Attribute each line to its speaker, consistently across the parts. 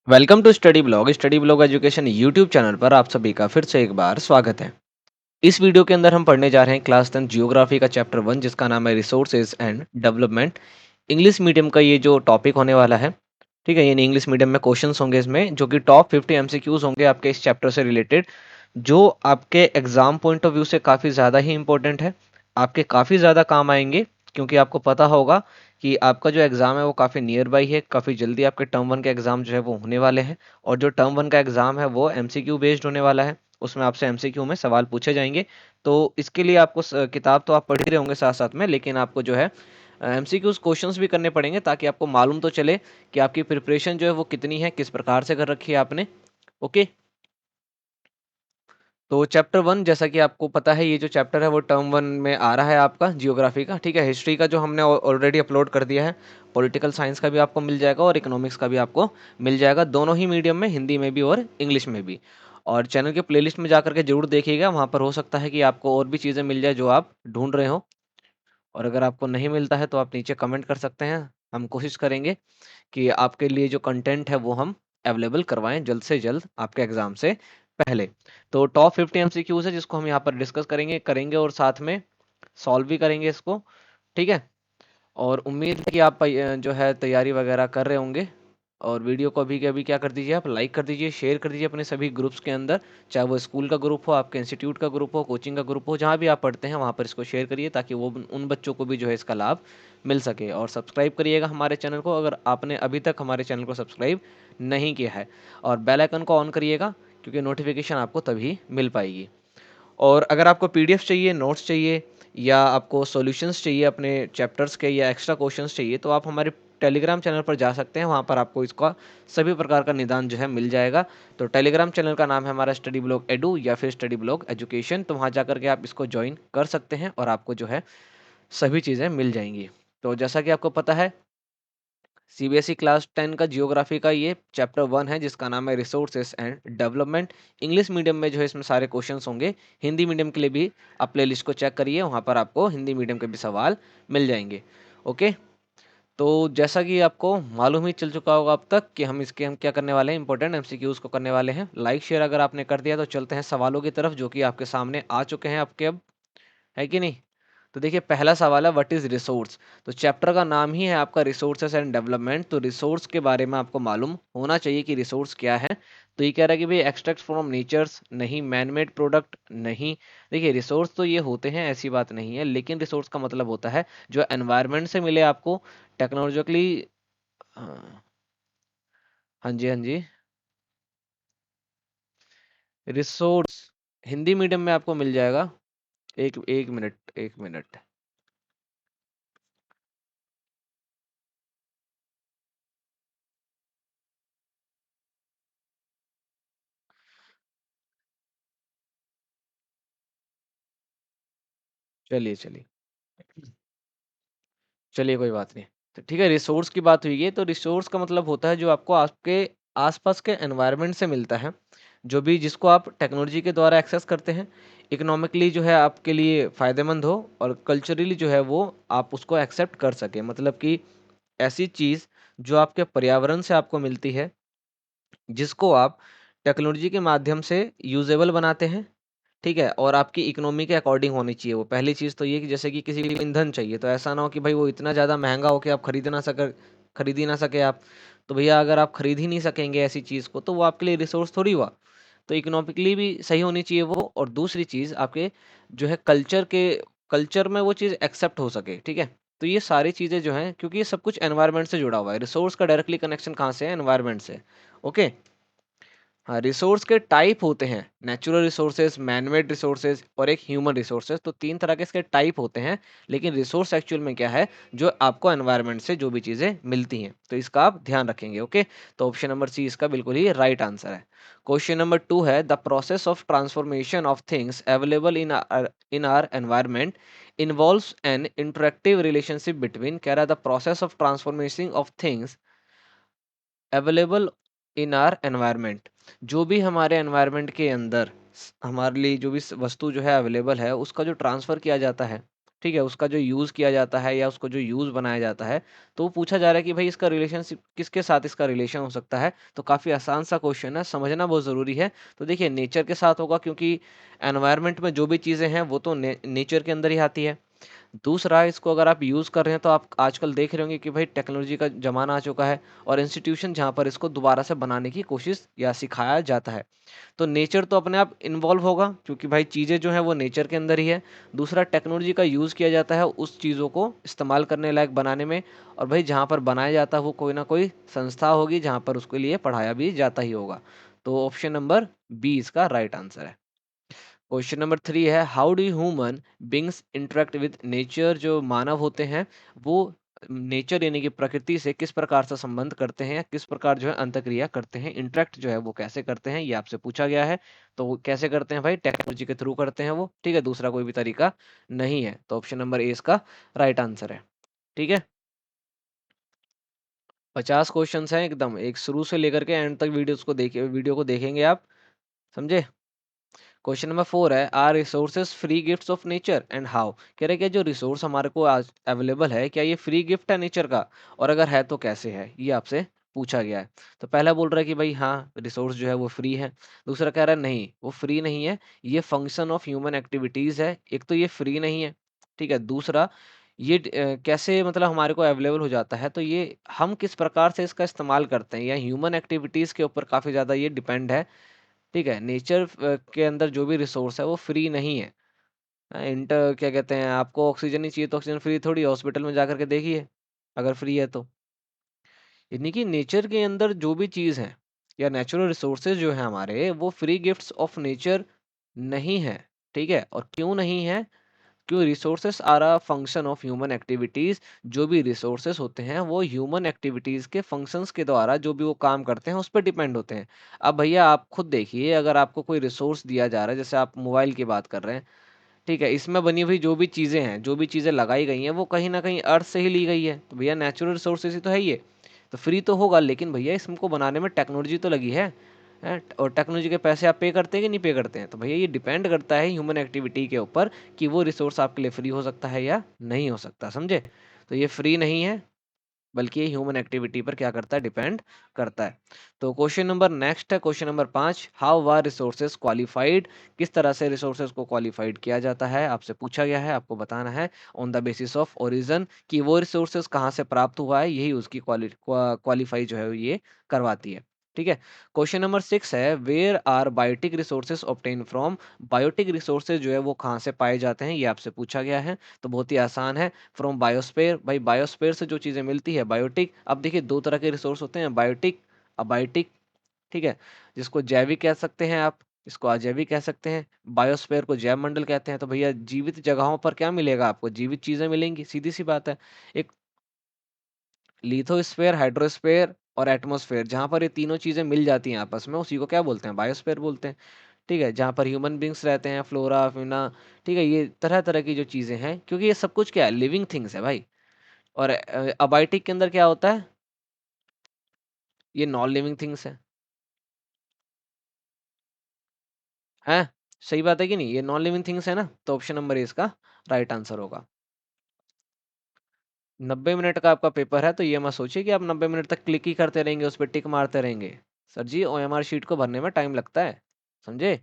Speaker 1: Welcome to study blog education YouTube channel पर आप सभी का फिर से एक बार स्वागत है। इस वीडियो के अंदर हम पढ़ने जा रहे हैं क्लास 10 जियोग्राफी का चैप्टर 1 जिसका नाम है resources and development. English medium का ये जो टॉपिक होने वाला है, ठीक है, यानी इंग्लिश मीडियम में क्वेश्चंस होंगे इसमें, जो कि टॉप 50 एमसीक्यूज होंगे आपके इस चैप्टर से रिलेटेड, जो आपके एग्जाम पॉइंट ऑफ व्यू से काफ़ी ज़्यादा ही इंपॉर्टेंट है, आपके काफ़ी ज़्यादा काम आएंगे। क्योंकि आपको पता होगा कि आपका जो एग्ज़ाम है वो काफ़ी नियर बाई है, काफ़ी जल्दी आपके टर्म वन के एग्ज़ाम जो है वो होने वाले हैं। और जो टर्म वन का एग्ज़ाम है वो एमसीक्यू बेस्ड होने वाला है, उसमें आपसे एमसीक्यू में सवाल पूछे जाएंगे। तो इसके लिए आपको किताब तो आप पढ़ ही रहे होंगे साथ साथ में, लेकिन आपको जो है एमसीक्यूज क्वेश्चंस भी करने पड़ेंगे, ताकि आपको मालूम तो चले कि आपकी प्रिपरेशन जो है वो कितनी है, किस प्रकार से कर रखी है आपने। ओके। तो चैप्टर वन, जैसा कि आपको पता है, ये जो चैप्टर है वो टर्म वन में आ रहा है आपका जियोग्राफी का, ठीक है। हिस्ट्री का जो हमने ऑलरेडी अपलोड कर दिया है, पॉलिटिकल साइंस का भी आपको मिल जाएगा और इकोनॉमिक्स का भी आपको मिल जाएगा, दोनों ही मीडियम में, हिंदी में भी और इंग्लिश में भी। और चैनल के प्लेलिस्ट में जाकर के जरूर देखिएगा, वहाँ पर हो सकता है कि आपको और भी चीज़ें मिल जाए जो आप ढूंढ रहे हो। और अगर आपको नहीं मिलता है तो आप नीचे कमेंट कर सकते हैं, हम कोशिश करेंगे कि आपके लिए जो कंटेंट है वो हम अवेलेबल करवाएं जल्द से जल्द आपके एग्जाम से पहले। तो टॉप 50 एमसीक्यूज है जिसको हम यहाँ पर डिस्कस करेंगे करेंगे और साथ में सॉल्व भी करेंगे इसको, ठीक है। और उम्मीद है कि आप जो है तैयारी वगैरह कर रहे होंगे। और वीडियो को अभी के अभी क्या कर दीजिए, आप लाइक कर दीजिए, शेयर कर दीजिए अपने सभी ग्रुप्स के अंदर, चाहे वो स्कूल का ग्रुप हो, आपके इंस्टीट्यूट का ग्रुप हो, कोचिंग का ग्रुप हो, जहाँ भी आप पढ़ते हैं वहाँ पर इसको शेयर करिए, ताकि वो उन बच्चों को भी जो है इसका लाभ मिल सके। और सब्सक्राइब करिएगा हमारे चैनल को अगर आपने अभी तक हमारे चैनल को सब्सक्राइब नहीं किया है, और बेल आइकन को ऑन करिएगा, क्योंकि नोटिफिकेशन आपको तभी मिल पाएगी। और अगर आपको पीडीएफ चाहिए, नोट्स चाहिए, या आपको सॉल्यूशंस चाहिए अपने चैप्टर्स के, या एक्स्ट्रा क्वेश्चंस चाहिए, तो आप हमारे टेलीग्राम चैनल पर जा सकते हैं, वहाँ पर आपको इसका सभी प्रकार का निदान जो है मिल जाएगा। तो टेलीग्राम चैनल का नाम है हमारा स्टडी ब्लॉग एडू या फिर स्टडी ब्लॉग एजुकेशन, तो वहाँ जा करके आप इसको ज्वाइन कर सकते हैं और आपको जो है सभी चीज़ें मिल जाएंगी। तो जैसा कि आपको पता है, सीबीएसई क्लास 10 का जियोग्राफी का ये चैप्टर 1 है जिसका नाम है resources and development. English medium में जो है इसमें सारे क्वेश्चंस होंगे, हिंदी मीडियम के लिए भी आप प्ले लिस्ट को चेक करिए, वहाँ पर आपको हिंदी मीडियम के भी सवाल मिल जाएंगे। ओके। तो जैसा कि आपको मालूम ही चल चुका होगा अब तक कि हम क्या करने वाले हैं, इंपॉर्टेंट एमसीक्यूज को करने वाले हैं। लाइक शेयर अगर आपने कर दिया तो चलते हैं सवालों की तरफ, जो कि आपके सामने आ चुके हैं आपके अब, है कि नहीं। तो देखिए, पहला सवाल है व्हाट इज रिसोर्स। तो चैप्टर का नाम ही है आपका रिसोर्सेस एंड डेवलपमेंट, तो रिसोर्स के बारे में आपको मालूम होना चाहिए कि रिसोर्स क्या है। तो ये कह रहा है कि भाई एक्सट्रैक्ट फ्रॉम नेचर्स, नहीं। मैन मेड प्रोडक्ट, नहीं। देखिए, रिसोर्स तो ये होते हैं, ऐसी बात नहीं है, लेकिन रिसोर्स का मतलब होता है जो एनवायरनमेंट से मिले आपको, टेक्नोलॉजिकली। हाँ, हाँ जी, हाँ जी। रिसोर्स हिंदी मीडियम में आपको मिल जाएगा। एक एक मिनट, एक मिनट। चलिए चलिए, चलिए कोई बात नहीं। तो ठीक है, रिसोर्स की बात हुई है, तो रिसोर्स का मतलब होता है जो आपको आपके आसपास के एनवायरनमेंट से मिलता है, जो भी जिसको आप टेक्नोलॉजी के द्वारा एक्सेस करते हैं, इकोनॉमिकली जो है आपके लिए फ़ायदेमंद हो, और कल्चरली जो है वो आप उसको एक्सेप्ट कर सकें। मतलब कि ऐसी चीज़ जो आपके पर्यावरण से आपको मिलती है, जिसको आप टेक्नोलॉजी के माध्यम से यूजेबल बनाते हैं, ठीक है, और आपकी इकोनॉमी के अकॉर्डिंग होनी चाहिए वो। पहली चीज़ तो ये कि जैसे कि किसी को ईंधन चाहिए, तो ऐसा ना हो कि भाई वो इतना ज़्यादा महंगा हो कि आप खरीद ही ना सके आप। तो भैया, अगर आप खरीद ही नहीं सकेंगे ऐसी चीज़ को, तो वो आपके लिए रिसोर्स थोड़ी हुआ। तो इकोनॉमिकली भी सही होनी चाहिए वो, और दूसरी चीज़ आपके जो है कल्चर में वो चीज़ एक्सेप्ट हो सके, ठीक है। तो ये सारी चीज़ें जो हैं, क्योंकि ये सब कुछ एनवायरनमेंट से जुड़ा हुआ है, रिसोर्स का डायरेक्टली कनेक्शन कहाँ से है, एनवायरनमेंट से। ओके। हाँ, रिसोर्स के टाइप होते हैं, नेचुरल रिसोर्सेज, मैनमेड रिसोर्सेज और एक ह्यूमन रिसोर्सेज, तो तीन तरह के इसके टाइप होते हैं। लेकिन रिसोर्स एक्चुअल में क्या है, जो आपको एनवायरनमेंट से जो भी चीज़ें मिलती हैं, तो इसका आप ध्यान रखेंगे। ओके। तो ऑप्शन नंबर सी इसका बिल्कुल ही राइट आंसर है। क्वेश्चन नंबर 2 है the process of transformation of things available in are environment involves N interactive relationship between, कह रहा है the process of transformation of things available in are environment, जो भी हमारे एनवायरनमेंट के अंदर हमारे लिए जो भी वस्तु जो है अवेलेबल है, उसका जो ट्रांसफ़र किया जाता है, ठीक है, उसका जो यूज़ किया जाता है या उसको जो यूज़ बनाया जाता है, तो वो पूछा जा रहा है कि भाई इसका रिलेशनशिप किसके साथ इसका रिलेशन हो सकता है। तो काफ़ी आसान सा क्वेश्चन है, समझना बहुत ज़रूरी है। तो देखिए नेचर के साथ होगा, क्योंकि एनवायरनमेंट में जो भी चीज़ें हैं वो तो नेचर के अंदर ही आती है। दूसरा, इसको अगर आप यूज़ कर रहे हैं तो आप आजकल देख रहे होंगे कि भाई टेक्नोलॉजी का ज़माना आ चुका है और इंस्टीट्यूशन जहाँ पर इसको दोबारा से बनाने की कोशिश या सिखाया जाता है। तो नेचर तो अपने आप इन्वॉल्व होगा, क्योंकि भाई चीज़ें जो हैं वो नेचर के अंदर ही है। दूसरा, टेक्नोलॉजी का यूज़ किया जाता है उस चीज़ों को इस्तेमाल करने लायक बनाने में, और भाई जहाँ पर बनाया जाता है वो कोई ना कोई संस्था होगी जहाँ पर उसके लिए पढ़ाया भी जाता ही होगा। तो ऑप्शन नंबर बी इसका राइट आंसर है। क्वेश्चन नंबर 3 है, how do human beings interact with nature. जो मानव होते हैं वो नेचर यानी कि प्रकृति से किस प्रकार से संबंध करते हैं, किस प्रकार जो है अंतक्रिया करते हैं, इंटरेक्ट जो है वो कैसे करते हैं, ये आपसे पूछा गया है। तो वो कैसे करते हैं भाई, टेक्नोलॉजी के थ्रू करते हैं वो, ठीक है, दूसरा कोई भी तरीका नहीं है। तो ऑप्शन नंबर ए इसका राइट आंसर है। ठीक है, 50 क्वेश्चन हैं एकदम, एक शुरू से लेकर के एंड तक वीडियो को देखेंगे आप, समझे। क्वेश्चन नंबर 4 है, are resources free gifts of nature and how. कह रहे क्या जो रिसोर्स हमारे को आज अवेलेबल है, क्या ये फ्री गिफ्ट है नेचर का, और अगर है तो कैसे है, ये आपसे पूछा गया है। तो पहला बोल रहा है कि भाई हाँ रिसोर्स जो है वो फ्री है। दूसरा कह रहा है नहीं वो फ्री नहीं है, ये फंक्शन ऑफ ह्यूमन एक्टिविटीज है। एक तो ये फ्री नहीं है, ठीक है। दूसरा, ये कैसे मतलब हमारे को अवेलेबल हो जाता है, तो ये हम किस प्रकार से इसका इस्तेमाल करते हैं या ह्यूमन एक्टिविटीज के ऊपर काफी ज्यादा ये डिपेंड है। ठीक है, नेचर के अंदर जो भी रिसोर्स है वो फ्री नहीं है। इंटर क्या कहते हैं, आपको ऑक्सीजन ही चाहिए तो ऑक्सीजन फ्री थोड़ी, हॉस्पिटल में जाकर के देखिए अगर फ्री है तो। यानी कि नेचर के अंदर जो भी चीज़ है या नेचुरल रिसोर्सेज जो है हमारे, वो फ्री गिफ्ट्स ऑफ नेचर नहीं है। ठीक है, और क्यों नहीं है, क्यों, resources are a function of human activities. जो भी रिसोर्सेस होते हैं वो ह्यूमन एक्टिविटीज के फंक्शंस के द्वारा जो भी वो काम करते हैं उस पर डिपेंड होते हैं। अब भैया आप खुद देखिए, अगर आपको कोई रिसोर्स दिया जा रहा है, जैसे आप मोबाइल की बात कर रहे हैं, ठीक है, इसमें बनी हुई जो भी चीज़ें हैं, जो भी चीज़ें लगाई गई हैं, वो कहीं ना कहीं अर्थ से ही ली गई है, तो भैया नेचुरल रिसोर्सेज ही तो है ये। तो फ्री तो होगा, लेकिन भैया इसको बनाने में टेक्नोलॉजी तो लगी है। और टेक्नोलॉजी के पैसे आप पे करते हैं कि नहीं पे करते हैं, तो भैया ये डिपेंड करता है ह्यूमन एक्टिविटी के ऊपर कि वो रिसोर्स आपके लिए फ्री हो सकता है या नहीं हो सकता, समझे। तो ये फ्री नहीं है, बल्कि ये ह्यूमन एक्टिविटी पर क्या करता है, डिपेंड करता है। तो क्वेश्चन नंबर नेक्स्ट है, question number 5, how were resources qualified. किस तरह से रिसोर्सेज को क्वालिफाइड किया जाता है, आपसे पूछा गया है, आपको बताना है on the basis of origin, कि वो रिसोर्सेज कहाँ से प्राप्त हुआ है, यही उसकी क्वालिफाई जो है ये करवाती है। ठीक है, क्वेश्चन नंबर 6 है, where are biotic resources obtain from. Biotic resources जो है वो कहाँ से पाए जाते हैं, ये आपसे पूछा गया है। तो बहुत ही आसान है, फ्रॉम बायोस्फेयर। भाई बायोस्फेयर से जो चीज़ें मिलती है, बायोटिक। अब देखिए दो तरह के रिसोर्स होते हैं, बायोटिक, अबायोटिक। ठीक है, जिसको जैविक कह सकते हैं आप, इसको अजैविक कह सकते हैं। बायोस्फेयर को जैव मंडल कहते हैं। तो भैया जीवित जगहों पर क्या मिलेगा आपको, जीवित चीजें मिलेंगी, सीधी सी बात है। एक लिथोस्फेयर, हाइड्रोस्फेयर और एटमॉस्फेयर, जहां पर ये तीनों चीजें मिल जाती हैं आपस में, उसी को क्या बोलते हैं, बायोस्फेयर बोलते हैं। ठीक है, जहाँ पर ह्यूमन बींग्स रहते हैं, फ्लोरा फिना, ठीक है, ये तरह तरह की जो चीजें हैं, क्योंकि ये सब कुछ क्या है, लिविंग थिंग्स है भाई। और अबायोटिक के अंदर क्या होता है, ये नॉन लिविंग थिंग्स है। हैं, सही बात है कि नहीं, ये नॉन लिविंग थिंग्स है ना। तो ऑप्शन नंबर इसका राइट आंसर होगा। 90 मिनट का आपका पेपर है, तो ये मत सोचिए कि आप 90 मिनट तक क्लिक ही करते रहेंगे, उस पर टिक मारते रहेंगे। सर जी, ओएमआर शीट को भरने में टाइम लगता है, समझे।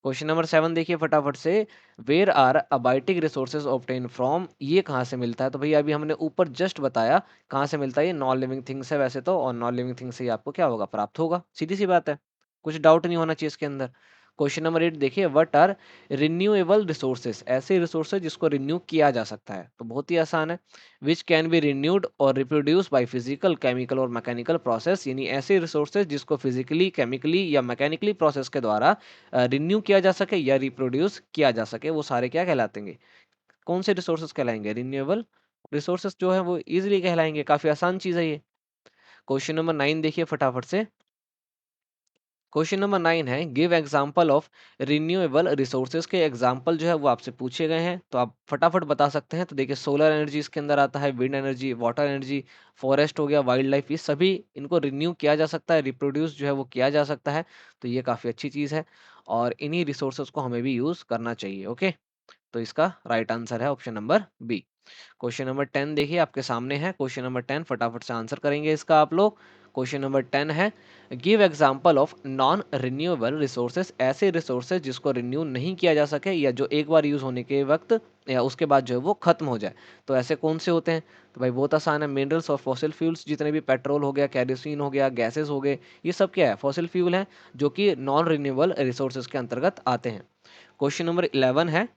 Speaker 1: क्वेश्चन नंबर 7 देखिए फटाफट से, where are abiotic resources obtain from. ये कहाँ से मिलता है, तो भैया अभी हमने ऊपर जस्ट बताया कहाँ से मिलता है, ये नॉन लिविंग थिंग्स है वैसे तो, और नॉन लिविंग थिंग्स से ही आपको क्या होगा, प्राप्त होगा, सीधी सी बात है, कुछ डाउट नहीं होना चाहिए इसके अंदर। क्वेश्चन नंबर 8 देखिए, व्हाट आर रिन्यूएबल रिसोर्सेज। ऐसे रिसोर्सेज जिसको रिन्यू किया जा सकता है, तो बहुत ही आसान है, विच कैन बी रिन्यूड और रिप्रोड्यूस बाय फिजिकल, केमिकल और मैकेनिकल प्रोसेस। यानी ऐसे रिसोर्सेज जिसको फिजिकली, केमिकली या मैकेनिकली प्रोसेस के द्वारा रिन्यू किया जा सके या रिप्रोड्यूस किया जा सके, वो सारे क्या कहलातेंगे, कौन से रिसोर्सेज कहलाएंगे, रिन्यूएबल रिसोर्सेज जो है वो इजीली कहलाएंगे, काफी आसान चीज है ये। क्वेश्चन नंबर 9 देखिए फटाफट से। क्वेश्चन नंबर 9 है, give example of renewable resources के एग्जांपल जो है वो आपसे पूछे गए हैं, तो आप फटाफट बता सकते हैं। तो देखिए सोलर एनर्जी इसके अंदर आता है, wind energy, water energy, forest हो गया, वाइल्ड लाइफ, ये सभी इनको रिन्यू किया जा सकता है, रिप्रोड्यूस जो है वो किया जा सकता है। तो ये काफ़ी अच्छी चीज़ है और इन्हीं रिसोर्सेज को हमें भी यूज़ करना चाहिए। ओके, तो इसका राइट आंसर है option number B. Question number 10 देखिए आपके सामने है। क्वेश्चन नंबर 10 फटाफट से आंसर करेंगे इसका आप लोग। क्वेश्चन नंबर 10 है, give example of non renewable resources, ऐसे रिसोर्सेज जिसको रिन्यू नहीं किया जा सके या जो एक बार यूज होने के वक्त या उसके बाद जो है वो खत्म हो जाए। तो ऐसे कौन से होते हैं? तो भाई बहुत आसान है, मिनरल्स और फॉसिल फ्यूल्स, जितने भी पेट्रोल हो गया, कैरोसिन हो गया, गैसेस हो गए, ये सब क्या है? फॉसिल फ्यूल है जो कि नॉन रिन्यूएबल रिसोर्सेज के अंतर्गत आते हैं। क्वेश्चन नंबर 11 है,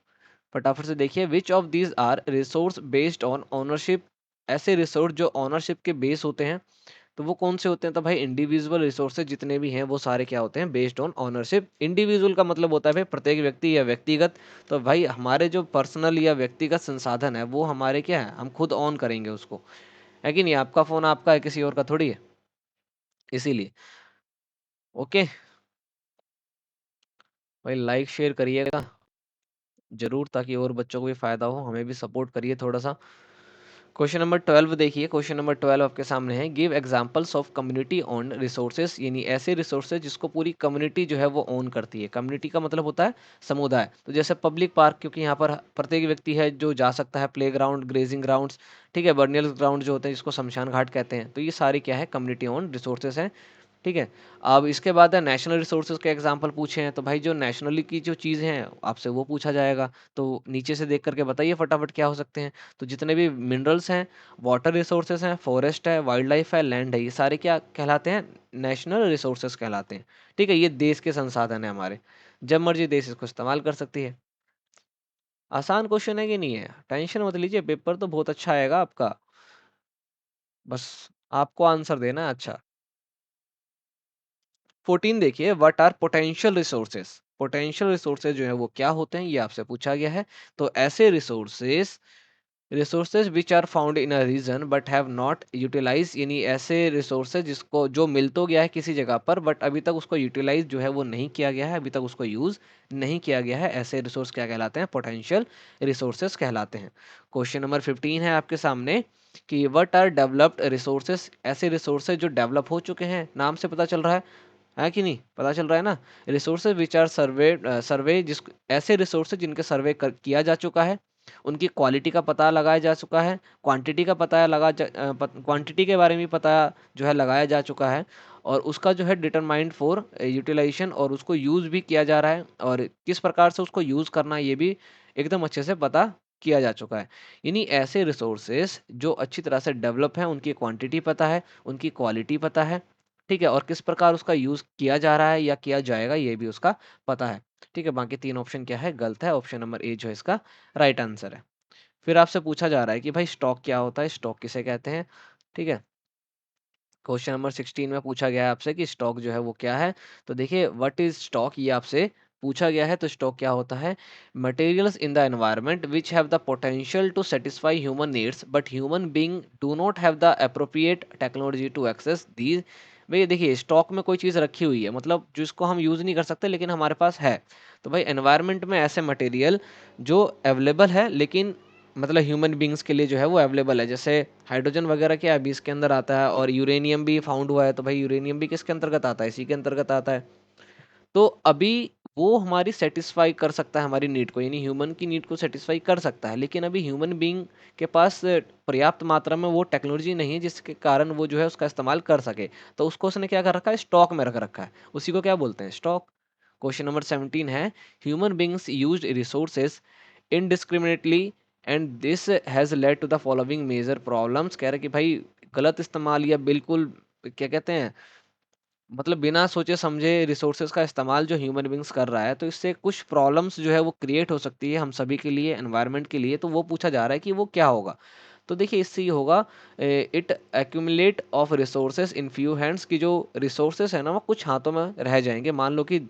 Speaker 1: फटाफट से देखिए, which of these are resource based on ownership, ऐसे रिसोर्स जो ओनरशिप के बेस होते हैं, तो वो कौन से होते हैं? तो भाई इंडिविजुअल रिसोर्सेज जितने भी हैं वो सारे क्या होते हैं? Based on ownership. इंडिविजुअल का मतलब होता है भाई प्रत्येक व्यक्ति या व्यक्तिगत। तो भाई हमारे जो पर्सनल या व्यक्तिगत संसाधन है वो हमारे क्या है? हम खुद ऑन करेंगे उसको, है कि नहीं? आपका फोन आपका है, किसी और का थोड़ी है, इसीलिए। ओके भाई, लाइक शेयर करिएगा जरूर, ताकि और बच्चों को भी फायदा हो, हमें भी सपोर्ट करिए थोड़ा सा। क्वेश्चन नंबर 12 देखिए, क्वेश्चन नंबर 12 आपके सामने है, give examples of community owned resources, यानी ऐसे रिसोर्सेज जिसको पूरी कम्युनिटी जो है वो ओन करती है। कम्युनिटी का मतलब होता है समुदाय। तो जैसे पब्लिक पार्क, क्योंकि यहाँ पर प्रत्येक व्यक्ति है जो जा सकता है, प्ले ग्राउंड, ग्रेजिंग ग्राउंड्स, ठीक है, बर्नियल ग्राउंड जो होते हैं जिसको शमशान घाट कहते हैं, तो ये सारी क्या है? कम्युनिटी ओन्ड रिसोर्सेज हैं। ठीक है। अब इसके बाद है नेशनल रिसोर्सेज के एग्जांपल पूछे हैं, तो भाई जो नेशनली की जो चीज़ें हैं आपसे वो पूछा जाएगा। तो नीचे से देख करके बताइए फटाफट क्या हो सकते हैं। तो जितने भी मिनरल्स हैं, वाटर रिसोर्सेज हैं, फॉरेस्ट है, वाइल्ड लाइफ है, लैंड है, ये सारे क्या कहलाते हैं? नेशनल रिसोर्सेज कहलाते हैं। ठीक है, ये देश के संसाधन है हमारे, जब मर्जी देश इसको इस्तेमाल कर सकती है। आसान क्वेश्चन है कि नहीं है? टेंशन मत लीजिए, पेपर तो बहुत अच्छा आएगा आपका, बस आपको आंसर देना है अच्छा। 14 देखिए, what are potential resources, potential resources जो है वो क्या होते हैं, ये आपसे पूछा गया है। तो ऐसे resources, resources which are found in a region but have not utilize, यानी ऐसे रिसोर्सेज जिसको जो मिल तो गया है किसी जगह पर बट अभी तक उसको यूटिलाइज जो है वो नहीं किया गया है, अभी तक उसको यूज नहीं किया गया है, ऐसे रिसोर्स क्या कहलाते हैं? पोटेंशियल रिसोर्सेज कहलाते हैं। क्वेश्चन नंबर 15 है आपके सामने कि व्हाट आर डेवलप्ड रिसोर्सेज, ऐसे रिसोर्सेज जो डेवलप हो चुके हैं, नाम से पता चल रहा है कि नहीं? पता चल रहा है ना? रिसोर्सेज विच आर सर्वे जिस, ऐसे रिसोर्सेज जिनके सर्वे किया जा चुका है, उनकी क्वालिटी का पता लगाया जा चुका है, क्वांटिटी का पता क्वांटिटी के बारे में भी पता जो है लगाया जा चुका है, और उसका जो है डिटरमाइंड फॉर यूटिलाइजेशन, और उसको यूज भी किया जा रहा है, और किस प्रकार से उसको यूज करना ये भी एकदम अच्छे से पता किया जा चुका है। यानी ऐसे रिसोर्सेज जो अच्छी तरह से डेवलप हैं, उनकी क्वांटिटी पता है, उनकी क्वालिटी पता है, ठीक है, और किस प्रकार उसका यूज किया जा रहा है या किया जाएगा ये भी उसका पता है। ठीक है, बाकी तीन ऑप्शन क्या है? गलत है। ऑप्शन नंबर ए जो है इसका राइट आंसर है। फिर आपसे पूछा जा रहा है कि भाई स्टॉक क्या होता है, स्टॉक किसे कहते हैं? ठीक है, क्वेश्चन नंबर 16 में पूछा गया है आपसे कि स्टॉक जो है वो क्या है। तो देखिए, व्हाट इज स्टॉक, ये आपसे पूछा गया है। तो स्टॉक क्या होता है? Materials in the environment which have the potential to satisfy human needs but human being do not have the appropriate technology to access these. भैया देखिए, स्टॉक में कोई चीज़ रखी हुई है, मतलब जिसको हम यूज़ नहीं कर सकते लेकिन हमारे पास है। तो भाई एनवायरनमेंट में ऐसे मटेरियल जो अवेलेबल है, लेकिन मतलब ह्यूमन बींग्स के लिए जो है वो अवेलेबल है, जैसे हाइड्रोजन वगैरह क्या अभी इसके अंदर आता है, और यूरेनियम भी फाउंड हुआ है, तो भाई यूरेनियम भी किसके अंतर्गत आता है? इसी के अंतर्गत आता है। तो अभी वो हमारी सेटिस्फाई कर सकता है हमारी नीड को, यानी ह्यूमन की नीड को सेटिस्फाई कर सकता है, लेकिन अभी ह्यूमन बींग के पास पर्याप्त मात्रा में वो टेक्नोलॉजी नहीं है जिसके कारण वो जो है उसका इस्तेमाल कर सके। तो उसको उसने क्या कर रखा है? स्टॉक में रख रखा है। उसी को क्या बोलते हैं? स्टॉक। क्वेश्चन नंबर 17 है, human beings use resources indiscriminately and this has led to the following major problems. कह रहे कि भाई गलत इस्तेमाल या बिल्कुल क्या कहते हैं, मतलब बिना सोचे समझे रिसोर्सेज का इस्तेमाल जो ह्यूमन बींग्स कर रहा है, तो इससे कुछ प्रॉब्लम्स जो है वो क्रिएट हो सकती है हम सभी के लिए, एनवायरनमेंट के लिए। तो वो पूछा जा रहा है कि वो क्या होगा। तो देखिए, इससे ये होगा, it accumulate of resources in few hands, की जो रिसोर्सेज है ना वो कुछ हाथों में रह जाएंगे। मान लो कि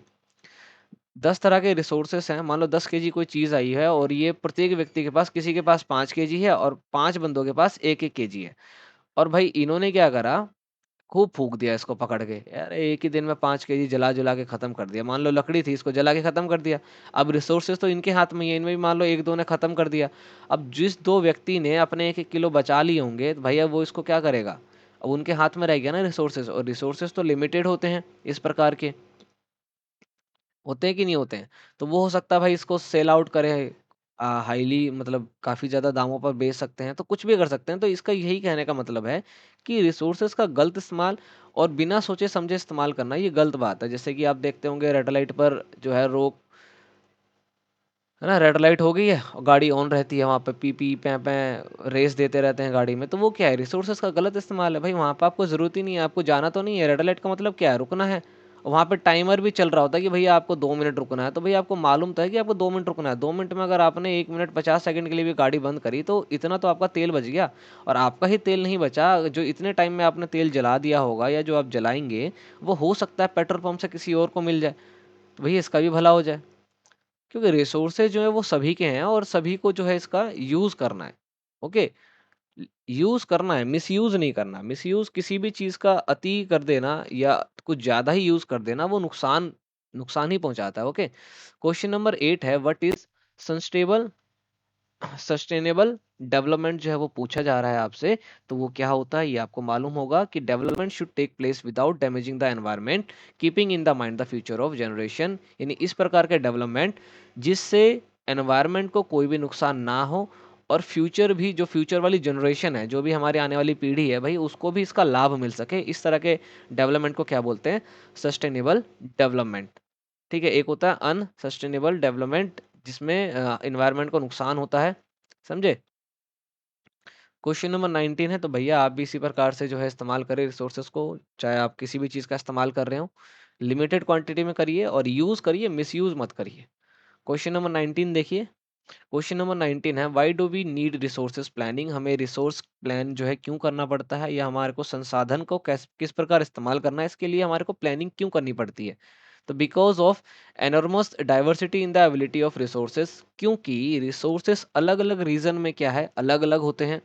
Speaker 1: 10 तरह के रिसोर्सेस हैं, मान लो 10 केजी कोई चीज़ आई है, और ये प्रत्येक व्यक्ति के पास, किसी के पास 5 केजी है और 5 बंदों के पास 1-1 केजी है। और भाई इन्होंने क्या करा, खूब फूक दिया इसको पकड़ के, यार एक ही दिन में 5 केजी जला जुला के खत्म कर दिया। मान लो लकड़ी थी, इसको जला के खत्म कर दिया। अब रिसोर्सेज तो इनके हाथ में ही है, इनमें भी मान लो एक दो ने खत्म कर दिया। अब जिस दो व्यक्ति ने अपने 1-1 किलो बचा लिए होंगे, तो भैया वो इसको क्या करेगा? अब उनके हाथ में रह गया ना रिसोर्सेज, और रिसोर्सेज तो लिमिटेड होते हैं इस प्रकार के, होते हैं कि नहीं होते हैं? तो वो हो सकता है भाई इसको सेल आउट करे, हाईली मतलब काफ़ी ज़्यादा दामों पर बेच सकते हैं, तो कुछ भी कर सकते हैं। तो इसका यही कहने का मतलब है कि रिसोर्सेज़ का गलत इस्तेमाल और बिना सोचे-समझे इस्तेमाल करना ये गलत बात है। जैसे कि आप देखते होंगे रेड लाइट पर जो है रोक है ना, रेड लाइट हो गई है और गाड़ी ऑन रहती है, वहाँ पे पी पी पैं रेस देते रहते हैं गाड़ी में, तो वो क्या है, रिसोर्सेज का गलत इस्तेमाल है भाई। वहाँ पे आपको ज़रूरत ही नहीं है, आपको जाना तो नहीं है। रेड लाइट का मतलब क्या है, रुकना है। और वहाँ पे टाइमर भी चल रहा होता है कि भैया आपको 2 मिनट रुकना है, तो भैया आपको मालूम तो है कि आपको 2 मिनट रुकना है। 2 मिनट में अगर आपने 1 मिनट 50 सेकंड के लिए भी गाड़ी बंद करी तो इतना तो आपका तेल बच गया। और आपका ही तेल नहीं बचा, जो इतने टाइम में आपने तेल जला दिया होगा या जो आप जलाएंगे, वो हो सकता है पेट्रोल पंप से किसी और को मिल जाए, तो भैया इसका भी भला हो जाए। क्योंकि रिसोर्सेज जो है वो सभी के हैं और सभी को जो है इसका यूज करना है। ओके, यूज करना है, मिसयूज नहीं करना। मिसयूज किसी भी चीज का अति कर देना या कुछ ज्यादा ही यूज कर देना, वो नुकसान नुकसान ही पहुंचाता है। ओके, क्वेश्चन नंबर 8 है, what is sustainable sustainable development जो है वो पूछा जा रहा है आपसे। तो वो क्या होता है ये आपको मालूम होगा कि development should take place without damaging the environment, keeping in the mind the future of generation. यानी इस प्रकार के डेवलपमेंट जिससे एनवायरनमेंट को कोई भी नुकसान ना हो और फ्यूचर भी, जो फ्यूचर वाली जनरेशन है, जो भी हमारी आने वाली पीढ़ी है भाई, उसको भी इसका लाभ मिल सके। इस तरह के डेवलपमेंट को क्या बोलते हैं, सस्टेनेबल डेवलपमेंट। ठीक है, एक होता है अनसस्टेनेबल डेवलपमेंट जिसमें एनवायरनमेंट को नुकसान होता है। समझे। क्वेश्चन नंबर 19 है, तो भैया आप भी इसी प्रकार से जो है इस्तेमाल करें रिसोर्सेज को, चाहे आप किसी भी चीज़ का इस्तेमाल कर रहे हो, लिमिटेड क्वांटिटी में करिए और यूज़ करिए, मिसयूज मत करिए। क्वेश्चन नंबर 19 देखिए। क्वेश्चन नंबर 19 है, why do we need resources planning. हमें रिसोर्स प्लान जो है क्यों करना पड़ता है, या हमारे को संसाधन को किस प्रकार इस्तेमाल करना है, इसके लिए हमारे को प्लानिंग क्यों करनी पड़ती है। तो because of enormous diversity in the ability of resources, क्योंकि रिसोर्सेज अलग अलग रीजन में क्या है, अलग अलग होते हैं।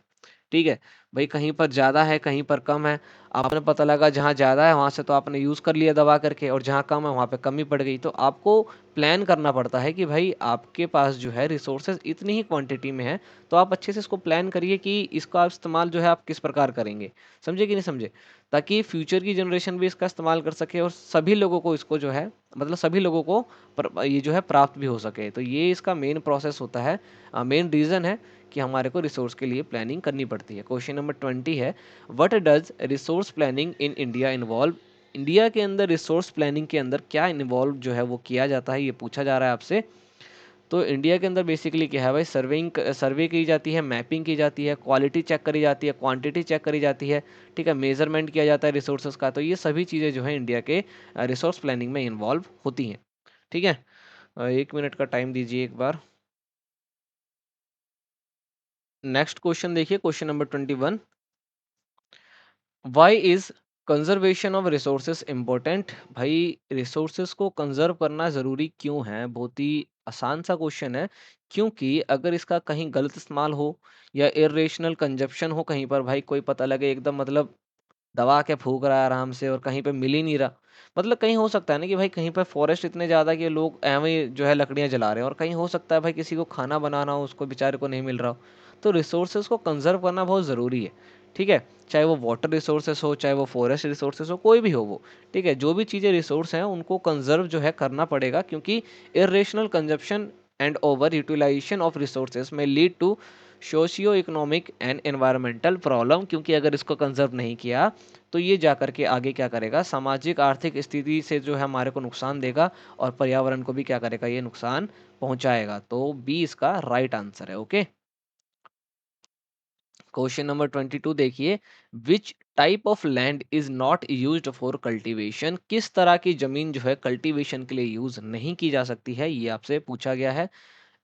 Speaker 1: ठीक है भाई, कहीं पर ज़्यादा है कहीं पर कम है। आपने पता लगा जहाँ ज़्यादा है वहाँ से तो आपने यूज़ कर लिया दबा करके, और जहाँ कम है वहाँ पे कमी पड़ गई। तो आपको प्लान करना पड़ता है कि भाई आपके पास जो है रिसोर्सेज इतनी ही क्वांटिटी में है, तो आप अच्छे से इसको प्लान करिए कि इसका इस्तेमाल जो है आप किस प्रकार करेंगे। समझे कि नहीं समझे, ताकि फ्यूचर की जनरेशन भी इसका इस्तेमाल कर सके और सभी लोगों को इसको जो है, मतलब सभी लोगों को ये जो है प्राप्त भी हो सके। तो ये इसका मेन प्रोसेस होता है, मेन रीज़न है कि हमारे को रिसोर्स के लिए प्लानिंग करनी पड़ती है। क्वेश्चन नंबर 20 है, what does resource planning in India involve. India के अंदर रिसोर्स प्लानिंग के अंदर क्या इन्वॉल्व जो है वो किया जाता है, ये पूछा जा रहा है आपसे। तो इंडिया के अंदर बेसिकली क्या है भाई, सर्वे की जाती है, मैपिंग की जाती है, क्वालिटी चेक करी जाती है, क्वांटिटी चेक करी जाती है। ठीक है, मेजरमेंट किया जाता है रिसोर्सेज का। तो ये सभी चीज़ें जो है इंडिया के रिसोर्स प्लानिंग में इन्वॉल्व होती हैं। ठीक है, 1 मिनट का टाइम दीजिए एक बार। नेक्स्ट क्वेश्चन देखिए, question number 21, why is conservation of resources important. भाई रिसोर्सेस को कंजर्व करना ज़रूरी क्यों है, बहुत ही आसान सा क्वेश्चन है। क्योंकि अगर इसका कहीं गलत इस्तेमाल हो या इरेशनल कंजप्शन हो कहीं पर, भाई कोई पता लगे एकदम मतलब दबा के फूक रहा है आराम से और कहीं पे मिल ही नहीं रहा। मतलब कहीं हो सकता है ना कि भाई कहीं पर फॉरेस्ट इतने ज़्यादा कि लोग एवं ही जो है लकड़ियाँ जला रहे हैं, और कहीं हो सकता है भाई किसी को खाना बनाना हो, उसको बेचारे को नहीं मिल रहा हो। तो रिसोर्सेज को कंजर्व करना बहुत ज़रूरी है। ठीक है, चाहे वो वाटर रिसोर्सेस हो, चाहे वो फॉरेस्ट रिसोर्सेस हो, कोई भी हो वो। ठीक है, जो भी चीज़ें रिसोर्स हैं उनको कंजर्व जो है करना पड़ेगा, क्योंकि irrational consumption and over utilisation of resources में lead to socio economic and environmental problem. क्योंकि अगर इसको कंजर्व नहीं किया तो ये जा करके आगे क्या करेगा, सामाजिक आर्थिक स्थिति से जो है हमारे को नुकसान देगा और पर्यावरण को भी क्या करेगा, ये नुकसान पहुंचाएगा। तो बी इसका राइट आंसर है। ओके, क्वेश्चन नंबर 22 देखिए, which type of land is not used for cultivation. किस तरह की जमीन जो है कल्टीवेशन के लिए यूज नहीं की जा सकती है, ये आपसे पूछा गया है।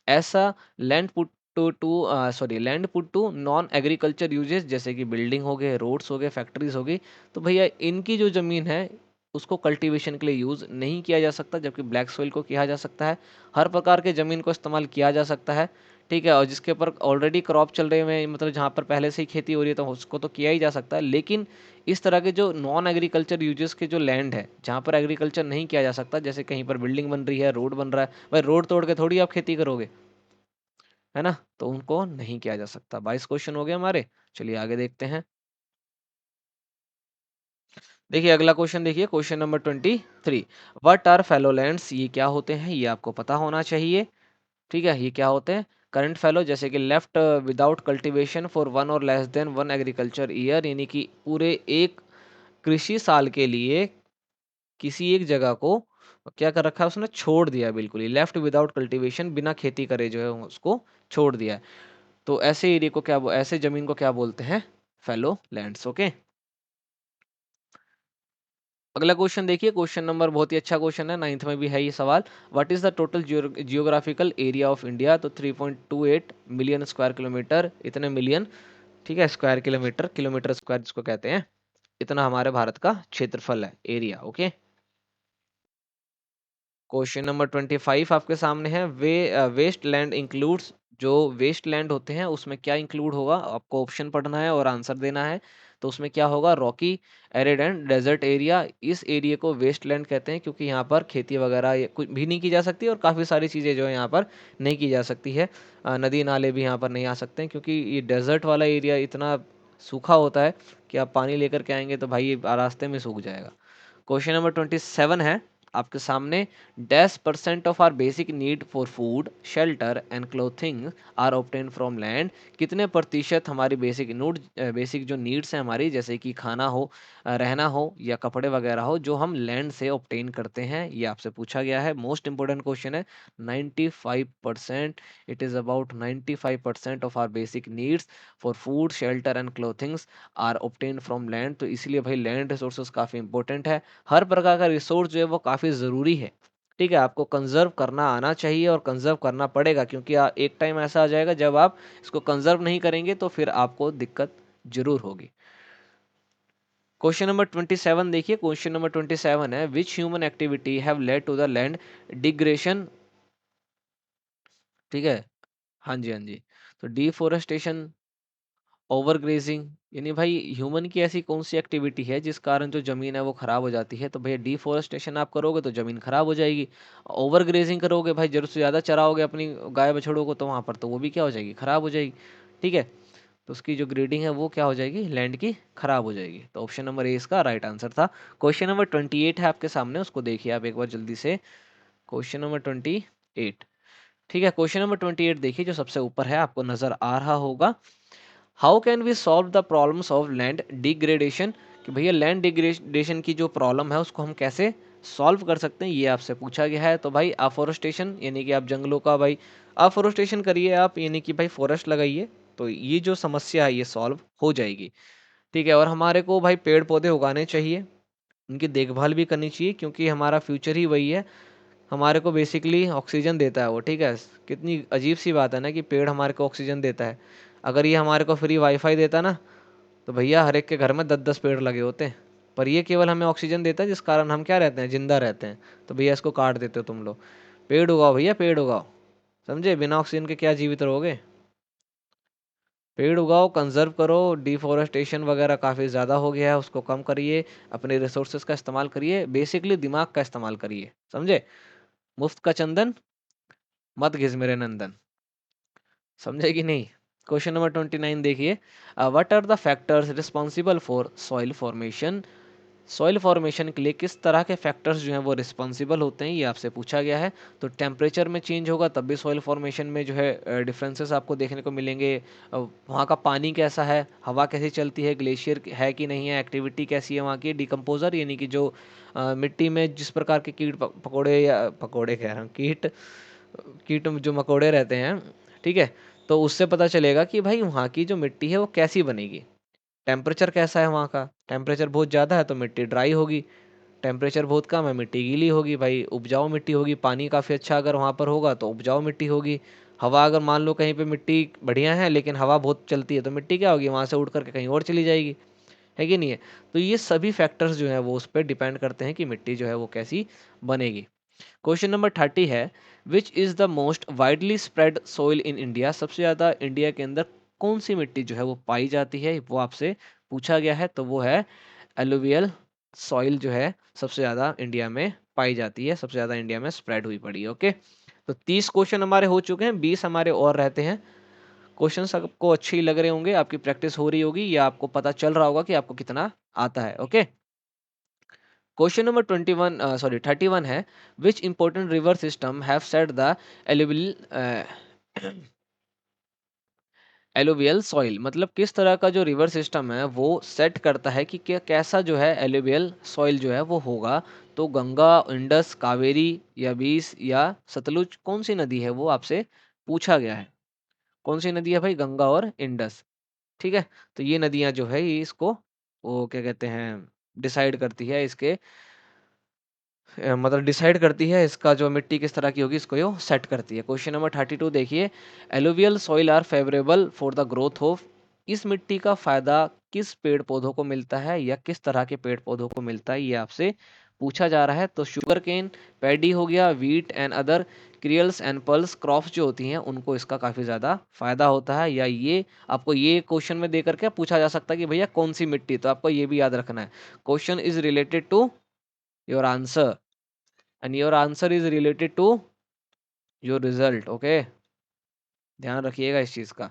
Speaker 1: ऐसा land put land put to non agriculture uses, जैसे कि बिल्डिंग हो गए, रोड्स हो गए, फैक्ट्रीज हो गई। तो भैया इनकी जो ज़मीन है उसको कल्टीवेशन के लिए यूज़ नहीं किया जा सकता, जबकि ब्लैक सोइल को किया जा सकता है। हर प्रकार के ज़मीन को इस्तेमाल किया जा सकता है। ठीक है, और जिसके ऊपर ऑलरेडी क्रॉप चल रहे हुए हैं, मतलब जहाँ पर पहले से ही खेती हो रही है, तो उसको तो किया ही जा सकता है। लेकिन इस तरह के जो नॉन एग्रीकल्चर यूजेस के जो लैंड है, जहाँ पर एग्रीकल्चर नहीं किया जा सकता, जैसे कहीं पर बिल्डिंग बन रही है, रोड बन रहा है, भाई रोड तोड़ के थोड़ी आप खेती करोगे, है ना। तो उनको नहीं किया जा सकता। 22 क्वेश्चन हो गए हमारे। चलिए आगे देखते हैं। देखिए अगला क्वेश्चन देखिए, क्वेश्चन नंबर 23, व्हाट आर फेलोलैंड्स। ये क्या होते हैं, ये आपको पता होना चाहिए। ठीक है, ये क्या होते हैं, करंट फैलो जैसे कि left without cultivation for one और less than one agriculture year, यानी कि पूरे एक कृषि साल के लिए किसी एक जगह को क्या कर रखा है उसने, छोड़ दिया है बिल्कुल ही, लेफ्ट विदाउट कल्टीवेशन, बिना खेती करे जो है उसको छोड़ दिया है। तो ऐसे एरिया को ऐसे जमीन को क्या बोलते हैं, फैलो लैंड्स। ओके, अगला क्वेश्चन देखिए, क्वेश्चन नंबर बहुत ही अच्छा क्वेश्चन है, नाइन्थ में भी है ये सवाल। What is the total geographical area of India? तो 3.28 मिलियन स्क्वायर किलोमीटर, इतने मिलियन, ठीक है, स्क्वायर किलोमीटर, किलोमीटर स्क्वायर जिसको कहते हैं, इतना हमारे भारत का क्षेत्रफल है, एरिया। ओके, क्वेश्चन नंबर 25 आपके सामने है। वेस्ट लैंड इंक्लूड्स, जो वेस्ट लैंड होते हैं उसमें क्या इंक्लूड होगा, आपको ऑप्शन पढ़ना है और आंसर देना है। तो उसमें क्या होगा, rocky, arid and desert area. इस एरिया को वेस्ट लैंड कहते हैं क्योंकि यहाँ पर खेती वगैरह कुछ भी नहीं की जा सकती और काफ़ी सारी चीज़ें जो है यहाँ पर नहीं की जा सकती है। नदी नाले भी यहाँ पर नहीं आ सकते हैं क्योंकि ये डेजर्ट वाला एरिया इतना सूखा होता है कि आप पानी लेकर के आएंगे तो भाई ये रास्ते में सूख जाएगा। क्वेश्चन नंबर 27 है आपके सामने। Dash percent of our basic need for food, shelter and clothing are obtain from land. कितने प्रतिशत हमारी बेसिक जो नीड्स हैं हमारी, जैसे कि खाना हो, रहना हो या कपड़े वगैरह हो, जो हम लैंड से ऑब्टेन करते हैं, ये आपसे पूछा गया है। मोस्ट इंपोर्टेंट क्वेश्चन है। 95%, it is about 95% of our basic needs for food, shelter and clothings are obtain from land. तो इसलिए भाई लैंड रिसोर्सेज काफ़ी इंपॉर्टेंट है। हर प्रकार का रिसोर्स जो है वो काफ़ी ज़रूरी है। ठीक है, आपको कंजर्व करना आना चाहिए और कंजर्व करना पड़ेगा क्योंकि एक टाइम ऐसा आ जाएगा जब आप इसको कंजर्व नहीं करेंगे तो फिर आपको दिक्कत जरूर होगी। क्वेश्चन नंबर 27 देखिए, क्वेश्चन नंबर 27 है, which human activity have led to the land degradation. ठीक है, हाँ जी हाँ जी। तो डिफोरेस्टेशन, ओवरग्रेजिंग, यानी भाई ह्यूमन की ऐसी कौन सी एक्टिविटी है जिस कारण जो जमीन है वो खराब हो जाती है? तो भैया डिफोरेस्टेशन आप करोगे तो जमीन खराब हो जाएगी। ओवरग्रेजिंग करोगे भाई, जरूरत से ज़्यादा चराओगे अपनी गाय बछड़ों को, तो वहाँ पर तो वो भी क्या हो जाएगी, खराब हो जाएगी। ठीक है, तो उसकी जो ग्रेडिंग है वो क्या हो जाएगी, लैंड की खराब हो जाएगी। तो ऑप्शन नंबर ए इसका राइट आंसर था। क्वेश्चन नंबर 28 है आपके सामने, उसको देखिए आप एक बार जल्दी से। क्वेश्चन नंबर 28, ठीक है, क्वेश्चन नंबर 28 देखिए, जो सबसे ऊपर है आपको नजर आ रहा होगा। How can we solve the problems of land degradation? कि भैया लैंड डिग्रेडेशन की जो प्रॉब्लम है उसको हम कैसे सॉल्व कर सकते हैं, ये आपसे पूछा गया है। तो भाई अफोरेस्टेशन, यानी कि आप जंगलों का भाई अफोरेस्टेशन करिए आप, यानी कि भाई फॉरेस्ट लगाइए, तो ये जो समस्या है ये सॉल्व हो जाएगी। ठीक है, और हमारे को भाई पेड़ पौधे उगाने चाहिए, उनकी देखभाल भी करनी चाहिए क्योंकि हमारा फ्यूचर ही वही है, हमारे को बेसिकली ऑक्सीजन देता है वो। ठीक है, कितनी अजीब सी बात है ना कि पेड़ हमारे को ऑक्सीजन देता है। अगर ये हमारे को फ्री वाईफाई देता ना, तो भैया हर एक के घर में 10-10 पेड़ लगे होते हैं। पर ये केवल हमें ऑक्सीजन देता है जिस कारण हम क्या रहते हैं, जिंदा रहते हैं। तो भैया इसको काट देते हो तुम लोग। पेड़ उगाओ भैया, पेड़ उगाओ, समझे, बिना ऑक्सीजन के क्या जीवित रहोगे। पेड़ उगाओ, कंजर्व करो, डिफोरेस्टेशन वगैरह काफ़ी ज़्यादा हो गया है, उसको कम करिए, अपने रिसोर्सेज का इस्तेमाल करिए, बेसिकली दिमाग का इस्तेमाल करिए, समझे। मुफ्त का चंदन मत घिस मेरे नंदन, समझे कि नहीं। क्वेश्चन नंबर 29 देखिए, what are the factors responsible for soil formation? Soil formation के लिए किस तरह के फैक्टर्स जो हैं वो रिस्पॉन्सिबल होते हैं, ये आपसे पूछा गया है। तो टेम्परेचर में चेंज होगा तब भी सॉइल फॉर्मेशन में जो है डिफरेंसेस आपको देखने को मिलेंगे। वहाँ का पानी कैसा है, हवा कैसी चलती है, ग्लेशियर है कि नहीं है, एक्टिविटी कैसी है वहाँ की, डिकम्पोजर यानी कि जो मिट्टी में जिस प्रकार के कीट पकौड़े, या पकौड़े कह रहा हूँ, कीट कीट जो मकोड़े रहते हैं, ठीक है, तो उससे पता चलेगा कि भाई वहाँ की जो मिट्टी है वो कैसी बनेगी। टेम्परेचर कैसा है वहाँ का, टेम्परेचर बहुत ज़्यादा है तो मिट्टी ड्राई होगी, टेम्परेचर बहुत कम है मिट्टी गीली होगी, भाई उपजाऊ मिट्टी होगी। पानी काफ़ी अच्छा अगर वहाँ पर होगा तो उपजाऊ मिट्टी होगी। हवा अगर मान लो कहीं पे मिट्टी बढ़िया है लेकिन हवा बहुत चलती है तो मिट्टी क्या होगी, वहाँ से उड़ करके कहीं और चली जाएगी, है कि नहीं है। तो ये सभी फैक्टर्स जो है वो उस पर डिपेंड करते हैं कि मिट्टी जो है वो कैसी बनेगी। क्वेश्चन नंबर 30 है, which is the most widely spread soil in India? सबसे ज़्यादा इंडिया के अंदर कौन सी मिट्टी जो है वो पाई जाती है, वो आपसे पूछा गया है। तो वो है एलुवियल सॉइल, जो है सबसे ज़्यादा इंडिया में पाई जाती है, सबसे ज़्यादा इंडिया में स्प्रेड हुई पड़ी है। ओके, तो 30 क्वेश्चन हमारे हो चुके हैं, 20 हमारे और रहते हैं। क्वेश्चन सबको अच्छे ही लग रहे होंगे, आपकी प्रैक्टिस हो रही होगी या आपको पता चल रहा होगा कि आपको कितना आता है। ओके, क्वेश्चन नंबर 31 है, which important river system have set the alluvial alluvial soil मतलब किस तरह का जो रिवर सिस्टम है वो सेट करता है कि कैसा जो है एलुवियल सॉइल जो है वो होगा। तो गंगा, इंडस, कावेरी या बीस या सतलुज, कौन सी नदी है वो आपसे पूछा गया है। कौन सी नदी है भाई? गंगा और इंडस। ठीक है, तो ये नदियां जो है ये इसको वो क्या कहते हैं, डिसाइड करती है इसके मतलब डिसाइड करती है इसका जो मिट्टी किस तरह की होगी, इसको यो सेट करती है। क्वेश्चन नंबर 32 देखिए, alluvial soil are favourable for the growth of, इस मिट्टी का फायदा किस पेड़ पौधों को मिलता है या किस तरह के पेड़ पौधों को मिलता है, ये आपसे पूछा जा रहा है। तो शुगर केन, पैडी हो गया, wheat and other cereals and pulse crops जो होती हैं उनको इसका काफी ज्यादा फायदा होता है। या ये आपको ये क्वेश्चन में देकर के पूछा जा सकता है कि भैया कौन सी मिट्टी, तो आपको ये भी याद रखना है। Question is related to your answer and your answer is related to your result, okay, ध्यान रखिएगा इस चीज का।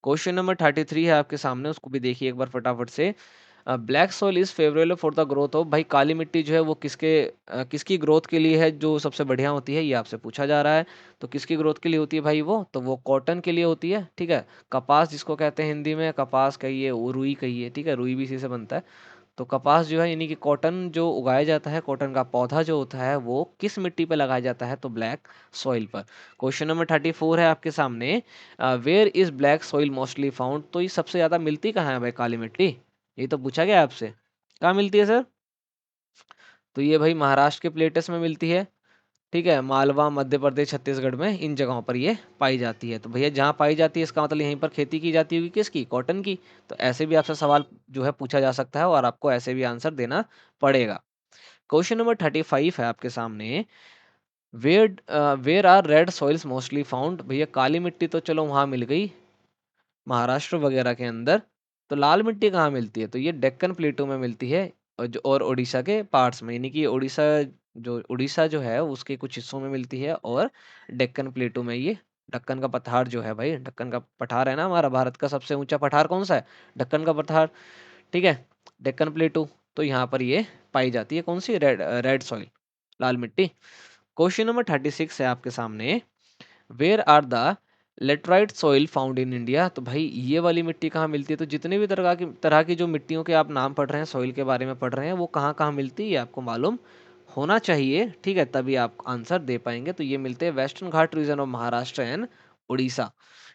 Speaker 1: क्वेश्चन नंबर 33 है आपके सामने, उसको भी देखिए एक बार फटाफट से। Black soil is favourable for the growth of, भाई काली मिट्टी जो है वो किसकी ग्रोथ के लिए है जो सबसे बढ़िया होती है, ये आपसे पूछा जा रहा है। तो किसकी ग्रोथ के लिए होती है भाई वो, तो वो कॉटन के लिए होती है। ठीक है, कपास जिसको कहते हैं हिंदी में, कपास कहिए, रुई कहिए, ठीक है, रुई भी इसी से बनता है। तो कपास जो है यानी कि कॉटन जो उगाया जाता है, कॉटन का पौधा जो होता है वो किस मिट्टी पे लगाया जाता है, तो ब्लैक सॉइल पर। क्वेश्चन नंबर 34 है आपके सामने, where is black soil mostly found, तो ये सबसे ज्यादा मिलती कहाँ है भाई काली मिट्टी, ये तो पूछा गया आपसे। कहाँ मिलती है सर? तो ये भाई महाराष्ट्र के प्लेटस में मिलती है। ठीक है, मालवा, मध्य प्रदेश, छत्तीसगढ़ में इन जगहों पर ये पाई जाती है। तो भैया जहाँ पाई जाती है इसका मतलब यहीं पर खेती की जाती होगी, किसकी? कॉटन की। तो ऐसे भी आपसे सवाल जो है पूछा जा सकता है और आपको ऐसे भी आंसर देना पड़ेगा। क्वेश्चन नंबर 35 है आपके सामने, where are red soils mostly found, भैया काली मिट्टी तो चलो वहां मिल गई महाराष्ट्र वगैरह के अंदर, तो लाल मिट्टी कहाँ मिलती है, तो ये डेक्कन प्लेटो में मिलती है और उड़ीसा के पार्ट्स में, यानी कि उड़ीसा जो है उसके कुछ हिस्सों में मिलती है और डेक्कन प्लेटो में ये, दक्कन का पठार जो है भाई, दक्कन का पठार है ना हमारा, भारत का सबसे ऊंचा पठार कौन सा है? दक्कन का पठार। ठीक है, डेक्कन प्लेटो, तो यहाँ पर ये पाई जाती है कौन सी? रेड रेड सॉइल, लाल मिट्टी। क्वेश्चन नंबर 36 है आपके सामने, where are the laterite soil found in India, तो भाई ये वाली मिट्टी कहाँ मिलती है, तो जितने भी तरह की जो मिट्टियों के आप नाम पढ़ रहे हैं, सॉइल के बारे में पढ़ रहे हैं, वो कहाँ कहाँ मिलती है ये आपको मालूम होना चाहिए। ठीक है, तभी आप आंसर दे पाएंगे। तो ये मिलते हैं western Ghat region of Maharashtra and Orissa,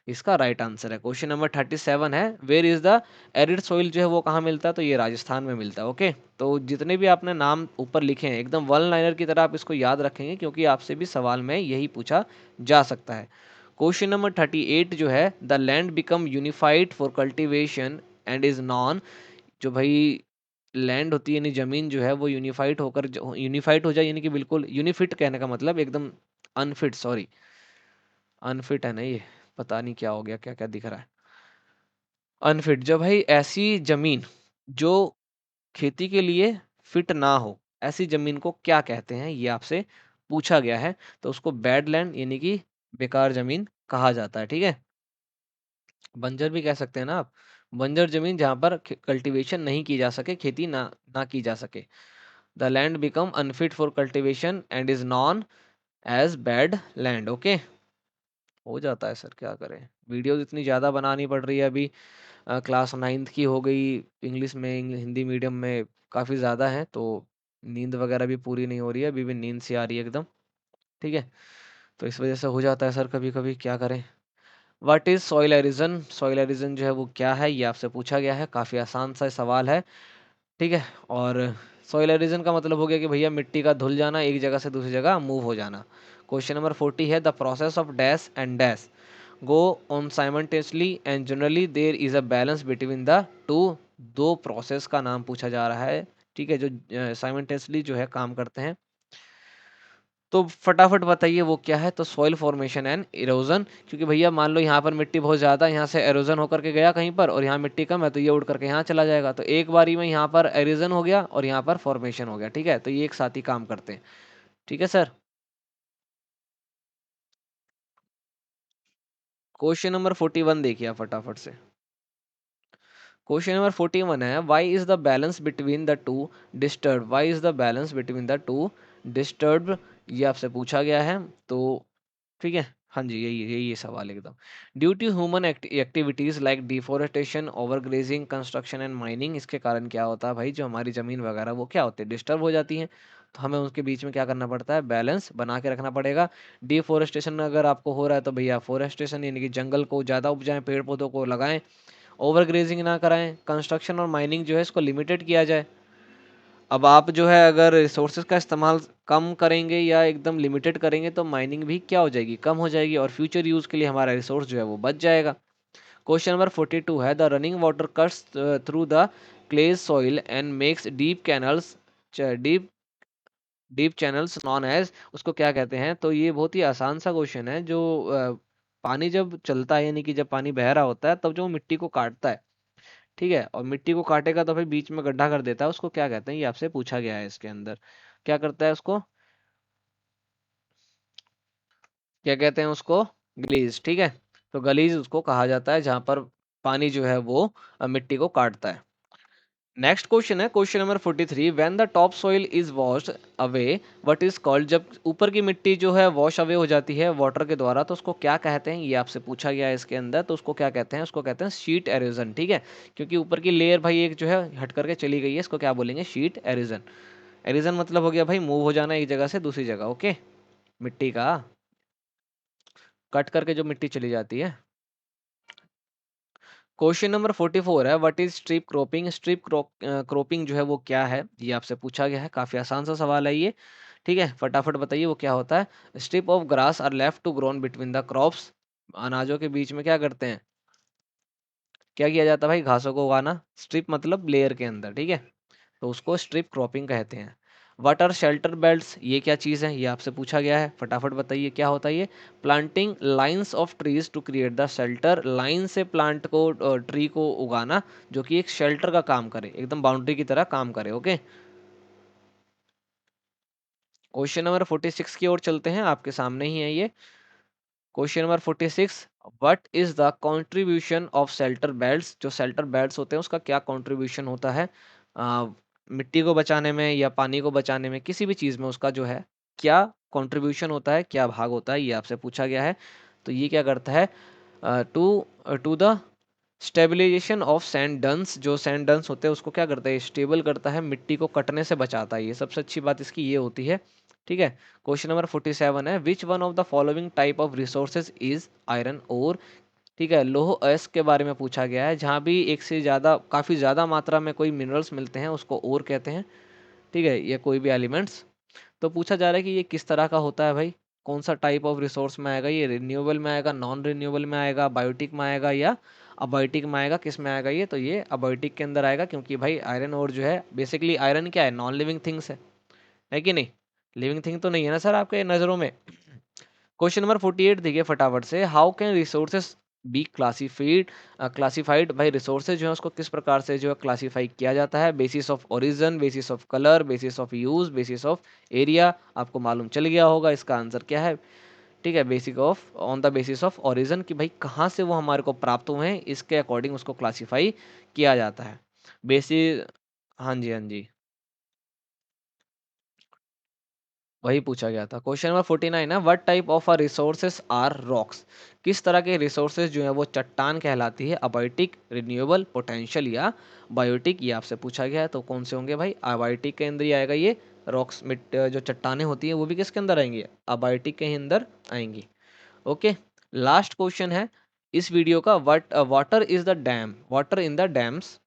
Speaker 1: इसका राइट आंसर है। क्वेश्चन नंबर 37 है, where is the arid soil, जो है वो कहाँ मिलता है, तो ये राजस्थान में मिलता है। ओके, तो जितने भी आपने नाम ऊपर लिखे हैं एकदम वन लाइनर की तरह आप इसको याद रखेंगे, क्योंकि आपसे भी सवाल में यही पूछा जा सकता है। क्वेश्चन नंबर 38 जो है, the land become unified for cultivation and is non, जो भाई लैंड होती है यानी जमीन जो है वो यूनिफाइड हो जाए, यानी कि बिल्कुल यूनिफिट, कहने का मतलब एकदम अनफिट, सॉरी अनफिट है ना ये, पता नहीं क्या हो गया, क्या क्या दिख रहा है, अनफिट, जब भाई ऐसी जमीन जो खेती के लिए फिट ना हो, ऐसी जमीन को क्या कहते हैं, ये आपसे पूछा गया है। तो उसको बैड लैंड यानी कि बेकार जमीन कहा जाता है। ठीक है, बंजर भी कह सकते हैं ना आप, बंजर जमीन जहां पर कल्टीवेशन नहीं की जा सके, खेती ना ना की जा सके। The land become unfit for cultivation and is known as bad land. Okay, हो जाता है सर, क्या करें, वीडियोस इतनी ज़्यादा बनानी पड़ रही है अभी। क्लास 9th की हो गई, इंग्लिश में, हिंदी मीडियम में काफ़ी ज़्यादा है, तो नींद वगैरह भी पूरी नहीं हो रही है, अभी भी नींद सी आ रही है एकदम। ठीक है, तो इस वजह से हो जाता है सर कभी कभी, क्या करें। What is soil arisen, soil arisen जो है वो क्या है, ये आपसे पूछा गया है, काफ़ी आसान सा सवाल है। ठीक है, और सॉइल एरोजन का मतलब हो गया कि भैया मिट्टी का धुल जाना, एक जगह से दूसरी जगह मूव हो जाना। क्वेश्चन नंबर 40 है, the process of dash and dash go on simultaneously and generally there is a balance between the two, दो प्रोसेस का नाम पूछा जा रहा है। ठीक है, जो साइमल्टेनियसली जो है काम करते हैं, तो फटाफट बताइए वो क्या है, तो सॉइल फॉर्मेशन एंड इरोजन, क्योंकि भैया मान लो यहाँ पर मिट्टी बहुत ज़्यादा है, यहाँ से एरोजन होकर के गया कहीं पर, और यहाँ मिट्टी कम है तो ये उड़ करके यहाँ चला जाएगा, तो एक बारी में यहाँ पर एरोजन हो गया और यहाँ पर फॉर्मेशन हो गया। ठीक है, तो ये एक साथ ही काम करते हैं। ठीक है सर, क्वेश्चन नंबर 41 देखिए आप फटाफट से। क्वेश्चन नंबर 41 है, why is the balance between the to disturb, why is the balance between the to disturb, ये आपसे पूछा गया है। तो ठीक है, हाँ जी, यही यही ये सवाल एकदम। Due to human activities like deforestation, overgrazing, construction and mining, इसके कारण क्या होता है भाई, जो हमारी ज़मीन वगैरह वो क्या होती है, डिस्टर्ब हो जाती हैं। तो हमें उसके बीच में क्या करना पड़ता है, बैलेंस बना के रखना पड़ेगा। डिफॉरेस्टेशन अगर आपको हो रहा है तो भैया फोरेस्टेशन यानी कि जंगल को ज़्यादा उपजाएँ, पेड़-पौधों को लगाएँ। ओवरग्रेजिंग ना कराएँ, कंस्ट्रक्शन और माइनिंग जो है इसको लिमिटेड किया जाए। अब आप जो है अगर रिसोर्सेज का इस्तेमाल कम करेंगे या एकदम लिमिटेड करेंगे तो माइनिंग भी क्या हो जाएगी, कम हो जाएगी, और फ्यूचर यूज के लिए हमारा रिसोर्स जो है वो बच जाएगा। क्वेश्चन नंबर 42 है, the running water cuts through the clay soil and makes deep canals, deep deep channels known as, उसको क्या कहते हैं। तो ये बहुत ही आसान सा क्वेश्चन है। जो पानी जब चलता है यानी कि जब पानी बह रहा होता है तब जो मिट्टी को काटता है, ठीक है, और मिट्टी को काटेगा तो फिर बीच में गड्ढा कर देता है, उसको क्या कहते हैं, ये आपसे पूछा गया है इसके अंदर। क्या करता है उसको, क्या कहते हैं उसको, गलीज, ठीक है। तो गलीज उसको कहा जाता है जहां पर पानी जो है वो मिट्टी को काटता है। नेक्स्ट क्वेश्चन है question number 43, when the top soil is washed away what is called, जब ऊपर की मिट्टी जो है वॉश अवे हो जाती है वाटर के द्वारा तो उसको क्या कहते हैं, ये आपसे पूछा गया है इसके अंदर। तो उसको क्या कहते हैं, उसको कहते हैं शीट एरोजन, ठीक है। क्योंकि ऊपर की लेयर भाई एक जो है हट करके चली गई है, इसको क्या बोलेंगे, शीट एरोजन। एरोजन मतलब हो गया भाई मूव हो जाना एक जगह से दूसरी जगह, ओके, मिट्टी का कट करके जो मिट्टी चली जाती है। क्वेश्चन नंबर 44 है, what is strip cropping, strip cropping जो है वो क्या है, ये आपसे पूछा गया है। काफी आसान सा सवाल है ये, ठीक है, फटाफट बताइए वो क्या होता है। Strip of grass are left to grown between the crops, अनाजों के बीच में क्या करते हैं, क्या किया जाता है भाई, घासों को उगाना। स्ट्रिप मतलब लेयर के अंदर, ठीक है, तो उसको स्ट्रिप क्रॉपिंग कहते हैं। व्हाट आर शेल्टर बेल्ट्स, ये क्या चीज़ है, ये आपसे पूछा गया है, फटाफट बताइए क्या होता है ये। Planting lines of trees to create the shelter, line से प्लांट को, ट्री को उगाना जो कि एक शेल्टर का काम करे, एकदम बाउंड्री की तरह काम करे, ओके। क्वेश्चन नंबर 46 की ओर चलते हैं, आपके सामने ही है ये। Question number 46, what is the contribution of shelter belts, जो शेल्टर बेल्ट्स होते हैं उसका क्या कंट्रीब्यूशन होता है, आ, मिट्टी को बचाने में या पानी को बचाने में, किसी भी चीज में उसका जो है क्या कंट्रीब्यूशन होता है, क्या भाग होता है, ये आपसे पूछा गया है। तो ये क्या करता है, to to the stabilisation of sand dunes, जो सैंड डंस होते हैं उसको क्या करता है, स्टेबल करता है, मिट्टी को कटने से बचाता है, ये सबसे अच्छी बात इसकी ये होती है, ठीक है। क्वेश्चन नंबर 47 है, which one of the following type of resources is iron ore, ठीक है, लौह अयस्क के बारे में पूछा गया है, जहाँ भी एक से ज़्यादा, काफ़ी ज़्यादा मात्रा में कोई मिनरल्स मिलते हैं उसको ओर कहते हैं, ठीक है, ये कोई भी एलिमेंट्स। तो पूछा जा रहा है कि ये किस तरह का होता है भाई, कौन सा टाइप ऑफ रिसोर्स में आएगा, ये रिन्यूएबल में आएगा, नॉन रिन्यूएबल में आएगा, बायोटिक में आएगा या अबायोटिक में आएगा, किस में आएगा ये, तो ये अबायोटिक के अंदर आएगा, क्योंकि भाई आयरन और जो है बेसिकली आयरन क्या है, नॉन लिविंग थिंग्स है कि नहीं, लिविंग थिंग तो नहीं है ना सर आपके नज़रों में। क्वेश्चन नंबर 48 देखिए फटाफट से, how can resources be classified, classified, भाई रिसोर्सेज जो है उसको किस प्रकार से जो है क्लासीफाई किया जाता है, basis of origin, basis of colour, basis of use, basis of area, आपको मालूम चल गया होगा इसका आंसर क्या है, ठीक है, basic of on the basis of origin, कि भाई कहाँ से वो हमारे को प्राप्त हुए हैं, इसके अकॉर्डिंग उसको क्लासीफाई किया जाता है। बेसिस, हाँ जी, हाँ जी, वही पूछा गया था। क्वेश्चन नंबर 49 है, what type of a resources are rocks, किस तरह के रिसोर्सेज जो है वो चट्टान कहलाती है, अबायोटिक, रिन्यूएबल, पोटेंशियल या बायोटिक, ये आपसे पूछा गया है। तो कौन से होंगे भाई, अबायोटिक के अंदर ही आएगा ये, रॉक्स मिट जो चट्टाने होती है वो भी किसके अंदर आएंगी, अबायोटिक के ही अंदर आएंगी, ओके। लास्ट क्वेश्चन है इस वीडियो का, what water is the dam, water in the dams,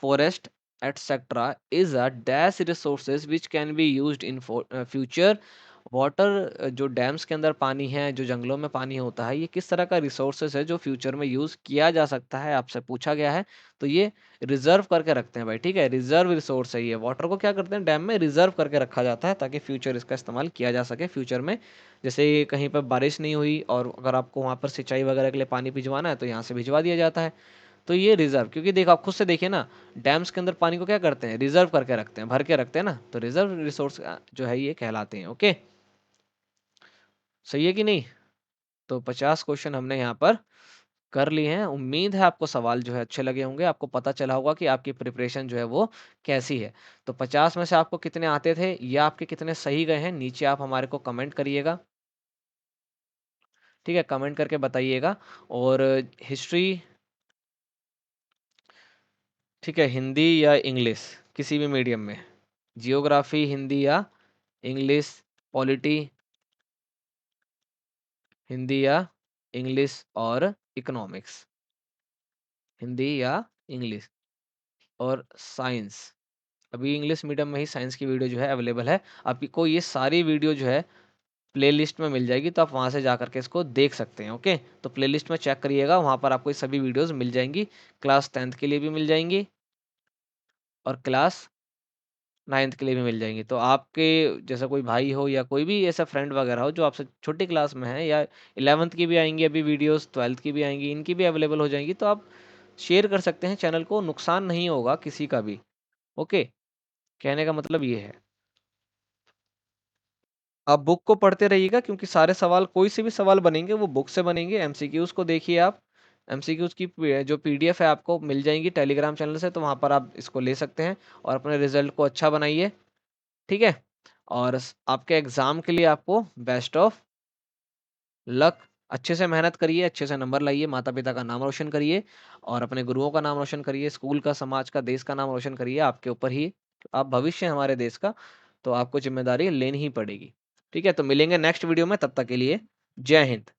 Speaker 1: forest, etc. is a dash resources which can be used in future. Water जो डैम्स के अंदर पानी है, जो जंगलों में पानी होता है, ये किस तरह का रिसोर्सेज है जो फ्यूचर में यूज किया जा सकता है, आपसे पूछा गया है। तो ये रिजर्व करके रखते हैं भाई, ठीक है, रिजर्व रिसोर्स है ये, वाटर को क्या करते हैं डैम में रिजर्व करके रखा जाता है ताकि फ्यूचर इसका इस्तेमाल किया जा सके फ्यूचर में। जैसे कहीं पर बारिश नहीं हुई और अगर आपको वहाँ पर सिंचाई वगैरह के लिए पानी भिजवाना है तो यहाँ से भिजवा दिया जाता है। तो ये रिजर्व, क्योंकि देखो आप खुद से देखिए ना, डैम्स के अंदर पानी को क्या करते हैं, रिजर्व करके रखते हैं, भर के रखते हैं ना, तो रिजर्व रिसोर्स जो है ये कहलाते हैं, ओके। सही है कि नहीं। तो 50 क्वेश्चन हमने यहाँ पर कर लिए हैं। उम्मीद है आपको सवाल जो है अच्छे लगे होंगे, आपको पता चला होगा कि आपकी प्रिपरेशन जो है वो कैसी है। तो 50 में से आपको कितने आते थे या आपके कितने सही गए हैं, नीचे आप हमारे को कमेंट करिएगा, ठीक है, कमेंट करके बताइएगा। और हिस्ट्री, ठीक है, हिंदी या इंग्लिश, किसी भी मीडियम में, जियोग्राफी हिंदी या इंग्लिश, पॉलिटी हिंदी या इंग्लिश, और इकोनॉमिक्स हिंदी या इंग्लिश, और साइंस, अभी इंग्लिश मीडियम में ही साइंस की वीडियो जो है अवेलेबल है। आपको ये सारी वीडियो जो है प्लेलिस्ट में मिल जाएगी, तो आप वहाँ से जा करके इसको देख सकते हैं। ओके, तो प्लेलिस्ट में चेक करिएगा, वहाँ पर आपको ये सभी वीडियोस मिल जाएंगी। क्लास 10th के लिए भी मिल जाएंगी और क्लास 9th के लिए भी मिल जाएंगी। तो आपके जैसा कोई भाई हो या कोई भी ऐसा फ्रेंड वगैरह हो जो आपसे छोटी क्लास में है, या 11th की भी आएंगी अभी वीडियोस, 12th की भी आएंगी, इनकी भी अवेलेबल हो जाएंगी, तो आप शेयर कर सकते हैं चैनल को, नुकसान नहीं होगा किसी का भी। ओके, कहने का मतलब ये है। आप बुक को पढ़ते रहिएगा, क्योंकि सारे सवाल, कोई से भी सवाल बनेंगे वो बुक से बनेंगे। एमसीक्यूज को देखिए आप, एमसीक्यूज की जो पीडीएफ है आपको मिल जाएंगी टेलीग्राम चैनल से, तो वहाँ पर आप इसको ले सकते हैं और अपने रिजल्ट को अच्छा बनाइए। ठीक है, और आपके एग्जाम के लिए आपको बेस्ट ऑफ लक। अच्छे से मेहनत करिए, अच्छे से नंबर लाइए, माता पिता का नाम रोशन करिए, और अपने गुरुओं का नाम रोशन करिए, स्कूल का, समाज का, देश का नाम रोशन करिए। आपके ऊपर ही, आप भविष्य हैं हमारे देश का, तो आपको जिम्मेदारी लेनी ही पड़ेगी। ठीक है, तो मिलेंगे नेक्स्ट वीडियो में, तब तक के लिए जय हिंद।